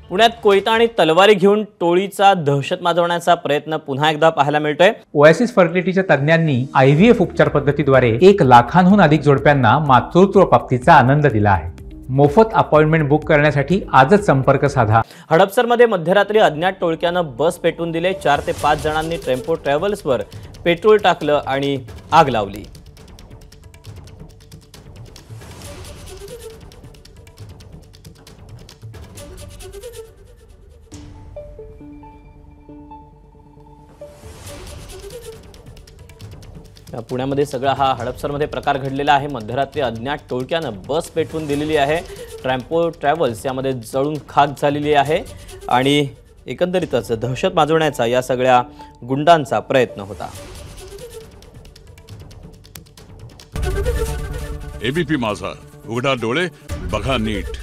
पुण्यात कोयता आणि तलवारी घेऊन टोळीचा दहशत माजवण्याचा प्रयत्न पुन्हा एकदा पाहायला मिळतोय। ओएसिस फर्टिलिटीच्या तज्ञांनी आयव्हीएफ उपचार पद्धतीद्वारे 1 लाखांहून अधिक जोडप्यांना मातृत्व प्राप्तीचा आनंद दिला आहे। मोफत अपॉइंटमेंट बुक करण्यासाठी आजच संपर्क साधा। हडपसरमध्ये मध्यरात्री अज्ञात टोळक्यानं बस पेटवून दिले। 4 ते 5 जणांनी टेम्पो ट्रॅव्हल्सवर पेट्रोल टाकलं आणि आग लावली। पुण्यामध्ये सगळा हा हडपसरमध्ये प्रकार घडलेला आहे। मध्यरात्री अज्ञात टोळक्यानं बस पेटवून दिलेली आहे। टेम्पो ट्रॅव्हल्स यामध्ये जळून खाक झालेली आहे आणि एकंदरीतच दहशत माजवण्याचा या सगळ्या गुंडांचा प्रयत्न होता। एबीपी माझा, उघडा डोळे बघा नीट।